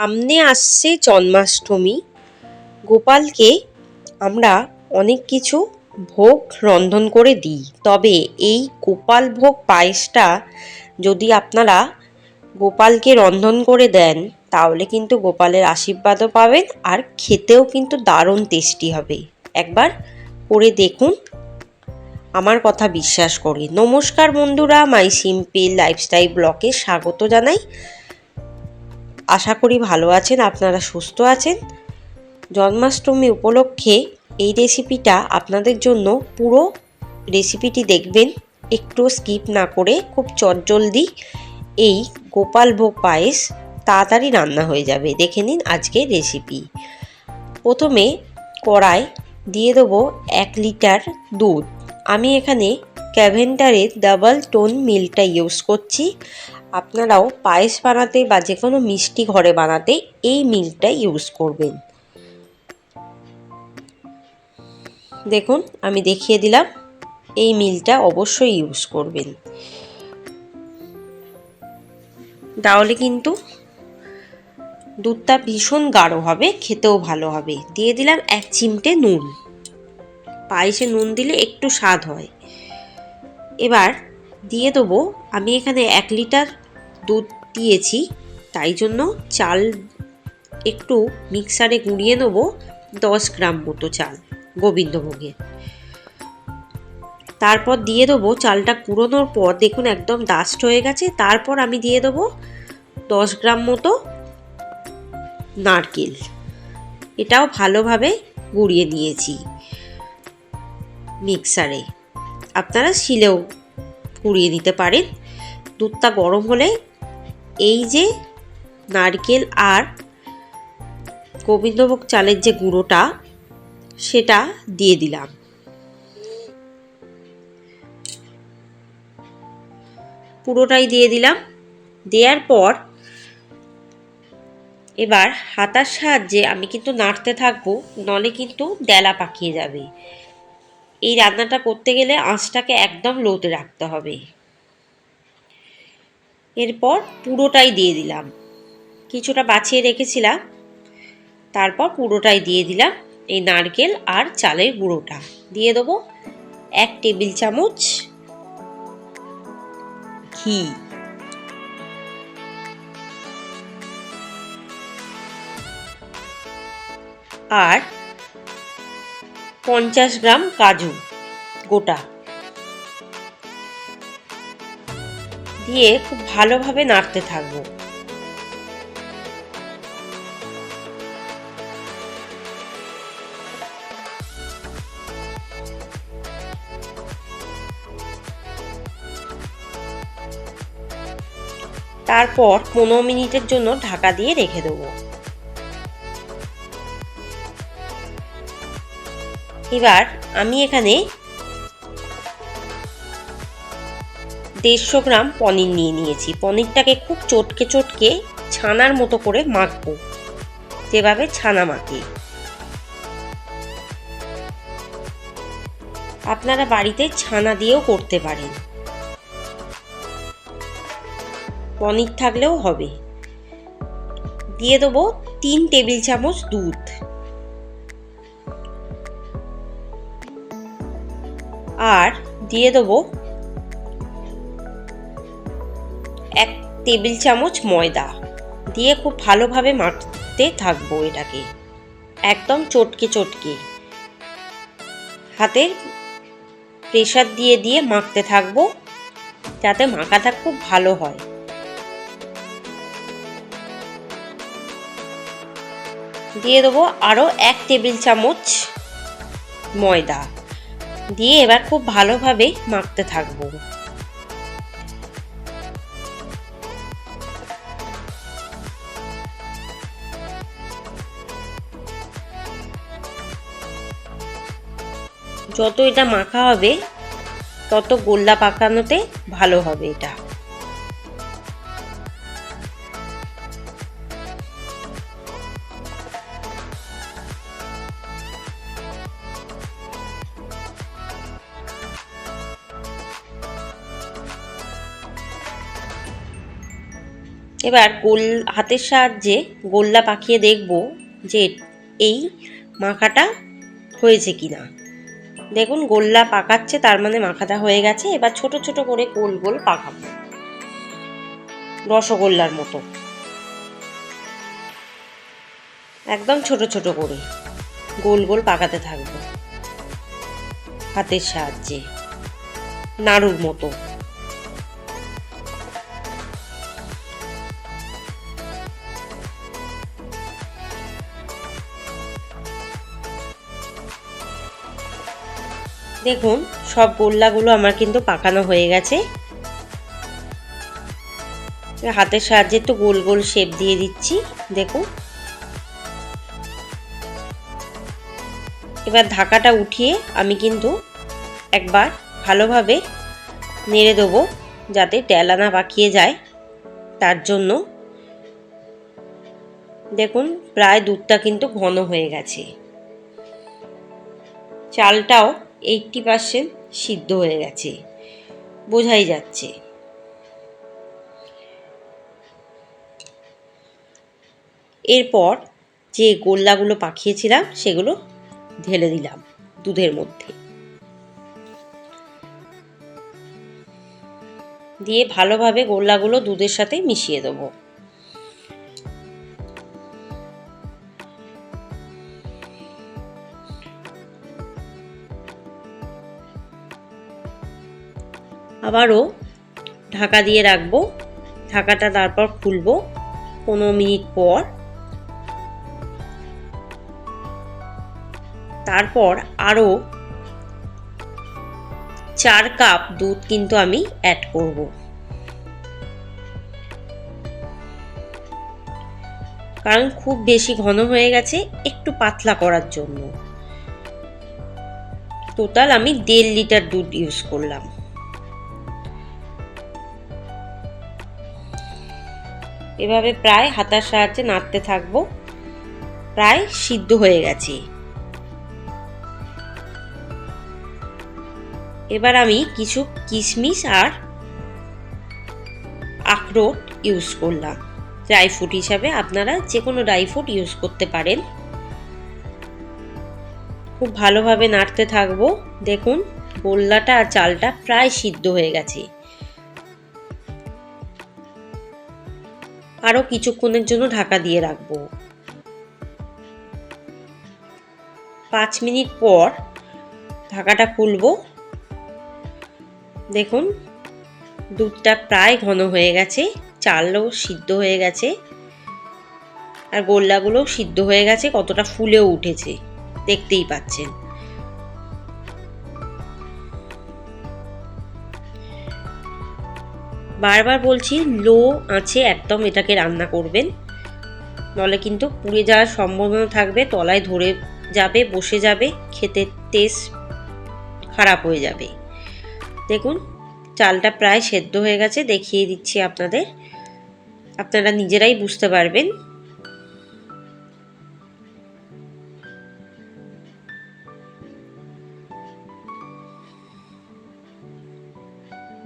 সামনে আসছে জন্মাষ্টমী। গোপালকে আমরা অনেক কিছু ভোগ রন্ধন করে দিই, তবে এই গোপাল ভোগ পায়েসটা যদি আপনারা গোপালকে রন্ধন করে দেন তাহলে কিন্তু গোপালের আশীর্বাদও পাবেন আর খেতেও কিন্তু দারুণ টেস্টি হবে। একবার করে দেখুন, আমার কথা বিশ্বাস করি। নমস্কার বন্ধুরা, মাই সিম্পল লাইফস্টাইল ব্লগে স্বাগত জানাই। আশা করি ভালো আছেন, আপনারা সুস্থ আছেন। জন্মাষ্টমী উপলক্ষে এই রেসিপিটা আপনাদের জন্য, পুরো রেসিপিটি দেখবেন, একটু স্কিপ না করে। খুব চটজলদি এই গোপাল ভোগ পায়েস তাড়াতাড়ি রান্না হয়ে যাবে। দেখে নিন আজকের রেসিপি। প্রথমে কড়াই দিয়ে দেবো 1 লিটার দুধ। আমি এখানে ক্যাভেন্টারের ডাবল টোন মিল্কটা ইউজ করছি। আপনারাও পায়েস বানাতে বা যে কোনো মিষ্টি ঘরে বানাতে এই মিল্কটা ইউজ করবেন। দেখুন আমি দেখিয়ে দিলাম, এই মিল্কটা অবশ্যই ইউজ করবেন, তাহলে কিন্তু দুধটা ভীষণ গাঢ় হবে, খেতেও ভালো হবে। দিয়ে দিলাম 1 চিমটে নুন। পায়েসে নুন দিলে একটু স্বাদ হয়। এবার দিয়ে দেবো, আমি এখানে 1 লিটার দুধ দিয়েছি, তাই জন্য চাল একটু মিক্সারে গুঁড়িয়ে নেব। 10 গ্রাম মতো চাল গোবিন্দভোগে। তারপর দিয়ে দেবো, চালটা কুড়োনোর পর দেখুন একদম ডাস্ট হয়ে গেছে। তারপর আমি দিয়ে দেবো 10 গ্রাম মতো নারকেল। এটাও ভালোভাবে গুঁড়িয়ে নিয়েছি মিক্সারে, আপনারা শিলেও গুঁড়িয়ে নিতে পারেন। দুধটা গরম হলে এই যে নারকেল আর গোবিন্দভোগ চালের যে গুঁড়োটা, সেটা দিয়ে দিলাম। পুরোটাই দিয়ে দিলাম। দেওয়ার পর এবার হাতার সাহায্যে আমি কিন্তু নাড়তে থাকবো, নলে কিন্তু ডেলা পাকিয়ে যাবে। এই রান্নাটা করতে গেলে আঁচটাকে একদম লোতে রাখতে হবে। এরপর পুরোটাই দিয়ে দিলাম, কিছুটা বাছিয়ে রেখেছিলাম। তারপর পুরোটাই দিয়ে দিলাম এই নারকেল আর চালের গুঁড়োটা। দিয়ে দেবো 1 টেবিল চামচ ঘি, আর 50 গ্রাম কাজু গোটা দিয়ে খুব ভালোভাবে নাড়তে থাকবো। তারপর 15 মিনিটের জন্য ঢাকা দিয়ে রেখে দেবো। এবার আমি এখানে 150 গ্রাম পনির নিয়ে নিয়েছি। পনিরটাকে খুব চটকে চটকে ছানার মতো করে মাখবো, যেভাবে ছানা মাখি। আপনারা বাড়িতে ছানা দিয়েও করতে পারেন, পনির থাকলেও হবে। দিয়ে দেবো 3 টেবিল চামচ দুধ, আর দিয়ে দেবো 1 টেবিল চামচ ময়দা। দিয়ে খুব ভালোভাবে মাখতে থাকবো এটাকে, একদম চটকে চটকে হাতের প্রেসার দিয়ে দিয়ে মাখতে থাকবো, যাতে মাখাটা খুব ভালো হয়। দিয়ে দেবো আরও 1 টেবিল চামচ ময়দা। দিয়ে এবার খুব ভালোভাবে মাখতে থাকবো। যত এটা মাখা হবে তত গোল্লা পাকানোতে ভালো হবে এটা। এবার হাতের সাহায্যে গোল্লা পাকিয়ে দেখব যে এই মাখাটা হয়েছে কিনা। দেখুন গোল্লা পাকাচ্ছে, তার মানে মাখাটা হয়ে গেছে। এবার ছোট ছোট করে গোল গোল পাকাবো, রসগোল্লার মতো একদম ছোট ছোট করে গোল গোল পাকাতে থাকবো হাতের সাহায্যে, নাড়ুর মতো। দেখুন সব গোল্লাগুলো আমার কিন্তু পাকানো হয়ে গেছে। হাতের সাহায্যে একটু গোল গোল শেপ দিয়ে দিচ্ছি। দেখুন এবার ঢাকাটা উঠিয়ে আমি কিন্তু একবার ভালোভাবে নেড়ে দেবো যাতে টেলা না পাকিয়ে যায়। তার জন্য দেখুন প্রায় দুধটা কিন্তু ঘন হয়ে গেছে, চালটাও 80% সিদ্ধ হয়ে গেছে, বোঝাই যাচ্ছে। এরপর যে গোল্লাগুলো পাকিয়েছিলাম সেগুলো ঢেলে দিলাম দুধের মধ্যে, দিয়ে ভালোভাবে গোল্লাগুলো দুধের সাথে মিশিয়ে দেবো। আবারও ঢাকা দিয়ে রাখবো, ঢাকাটা তারপর খুলবো 15 মিনিট পর। তারপর আরও 4 কাপ দুধ কিন্তু আমি অ্যাড করব। কারণ খুব বেশি ঘন হয়ে গেছে, একটু পাতলা করার জন্য। টোটাল আমি 1.5 লিটার দুধ ইউজ করলাম। এভাবে প্রায় হাতার সাহায্যে নাড়তে থাকবো, প্রায় সিদ্ধ হয়ে গেছে। এবার আমি কিছু কিশমিশ আর আখরোট ইউজ করলাম ড্রাই ফ্রুট হিসাবে। আপনারা যে কোনো ড্রাই ফ্রুট ইউজ করতে পারেন। খুব ভালোভাবে নাড়তে থাকবো। দেখুন গোল্লাটা আর চালটা প্রায় সিদ্ধ হয়ে গেছে। আরও কিছুক্ষণের জন্য ঢাকা দিয়ে রাখবো। 5 মিনিট পর ঢাকাটা খুলবো। দেখুন দুধটা প্রায় ঘন হয়ে গেছে, চালও সিদ্ধ হয়ে গেছে, আর গোল্লাগুলোও সিদ্ধ হয়ে গেছে, কতটা ফুলেও উঠেছে দেখতেই পাচ্ছেন। বারবার বলছি লো আঁচে একদম এটাকে রান্না করবেন, নলে কিন্তু পুড়ে যাওয়ার সম্ভাবনা থাকবে, তলায় ধরে যাবে, বসে যাবে, খেতে টেস্ট খারাপ হয়ে যাবে। দেখুন চালটা প্রায় সেদ্ধ হয়ে গেছে, দেখিয়ে দিচ্ছি আপনাদের, আপনারা নিজেরাই বুঝতে পারবেন।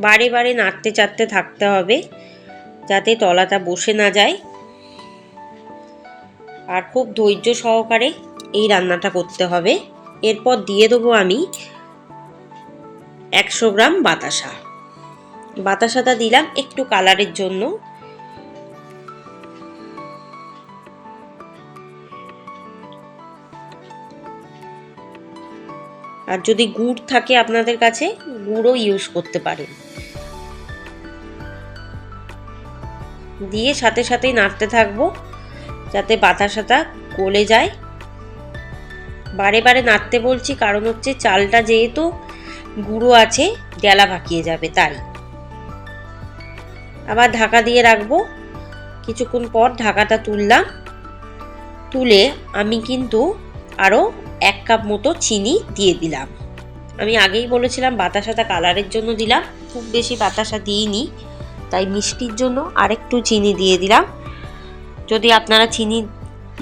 বারে বারে নাড়তে চাড়তে থাকতে হবে যাতে তলাটা বসে না যায়, আর খুব ধৈর্য সহকারে এই রান্নাটা করতে হবে। এরপর দিয়ে দেবো আমি 100 গ্রাম বাতাসা। বাতাসাটা দিলাম একটু কালারের জন্য। আর যদি গুড় থাকে আপনাদের কাছে, গুড়ও ইউজ করতে পারেন। দিয়ে সাথে সাথেই নাড়তে থাকবো যাতে বাতাসাটা গলে যায়। বারে বারে নাড়তে বলছি কারণ হচ্ছে চালটা যেহেতু গুঁড়ো আছে ডেলা পাকিয়ে যাবে, তাই। আবার ঢাকা দিয়ে রাখবো। কিছুক্ষণ পর ঢাকাটা তুললাম, তুলে আমি কিন্তু আরও 1 কাপ মতো চিনি দিয়ে দিলাম। আমি আগেই বলেছিলাম বাতাসাটা কালারের জন্য দিলাম, খুব বেশি বাতাসা দিইনি, তাই মিষ্টির জন্য আরেকটু চিনি দিয়ে দিলাম। যদি আপনারা চিনি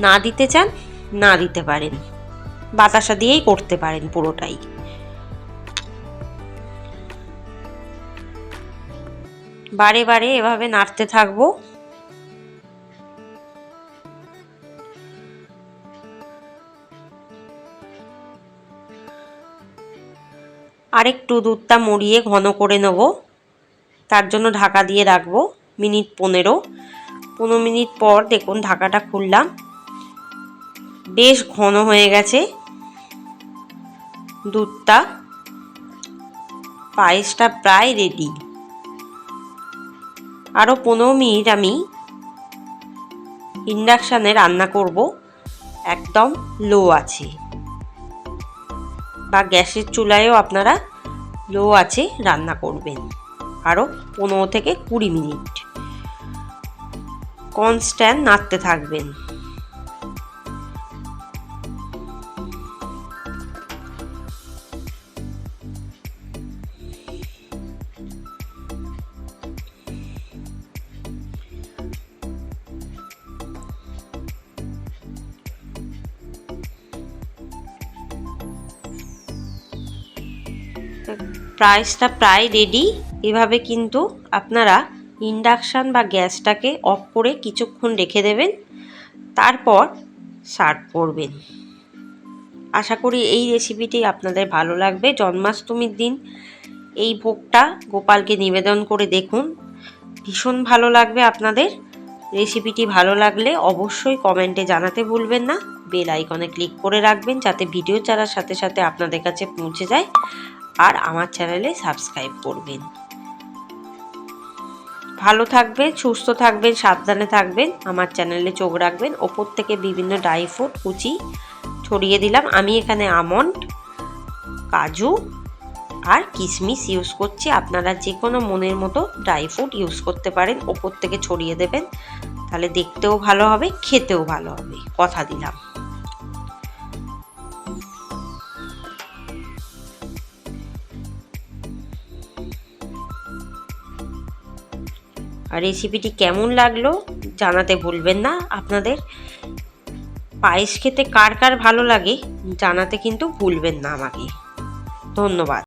না দিতে চান না দিতে পারেন, বাতাসা দিয়েই করতে পারেন পুরোটাই। বারে বারে এভাবে নাড়তে থাকবো আরেকটু দুধটা মরিয়ে ঘন করে নেব। তার জন্য ঢাকা দিয়ে রাখবো মিনিট 15 মিনিট পর দেখুন ঢাকাটা খুললাম, বেশ ঘন হয়ে গেছে দুধটা, পায়েসটা প্রায় রেডি। আরও 15 মিনিট আমি ইন্ডাকশানে রান্না করব, একদম লো আছে, বা গ্যাসের চুলায়ও আপনারা লো আছে রান্না করবেন। আরও 15 থেকে 20 মিনিট কনস্ট্যান্ট নাড়তে থাকবেন। পায়েসটা প্রায় রেডি। এভাবে কিন্তু আপনারা ইন্ডাকশান বা গ্যাসটাকে অফ করে কিছুক্ষণ রেখে দেবেন, তারপর সার্ভ করবেন। আশা করি এই রেসিপিটি আপনাদের ভালো লাগবে। জন্মাষ্টমীর দিন এই ভোগটা গোপালকে নিবেদন করে দেখুন, ভীষণ ভালো লাগবে আপনাদের। রেসিপিটি ভালো লাগলে অবশ্যই কমেন্টে জানাতে ভুলবেন না। বেল আইকনে ক্লিক করে রাখবেন যাতে ভিডিও ছাড়ার সাথে সাথে আপনাদের কাছে পৌঁছে যায়, আর আমার চ্যানেলে সাবস্ক্রাইব করবেন। ভালো থাকবেন, সুস্থ থাকবেন, সাবধানে থাকবেন, আমার চ্যানেলে চোখ রাখবেন। ওপর থেকে বিভিন্ন ড্রাই ফ্রুট কুচি ছড়িয়ে দিলাম। আমি এখানে আমন্ড, কাজু আর কিশমিশ ইউজ করছি। আপনারা যে কোনো মনের মতো ড্রাই ফ্রুট ইউজ করতে পারেন, ওপর থেকে ছড়িয়ে দেবেন, তাহলে দেখতেও ভালো হবে, খেতেও ভালো হবে, কথা দিলাম। আর রেসিপিটি কেমন লাগলো জানাতে ভুলবেন না। আপনাদের পায়েস খেতে কার কার ভালো লাগে জানাতে কিন্তু ভুলবেন না আমাকে। ধন্যবাদ।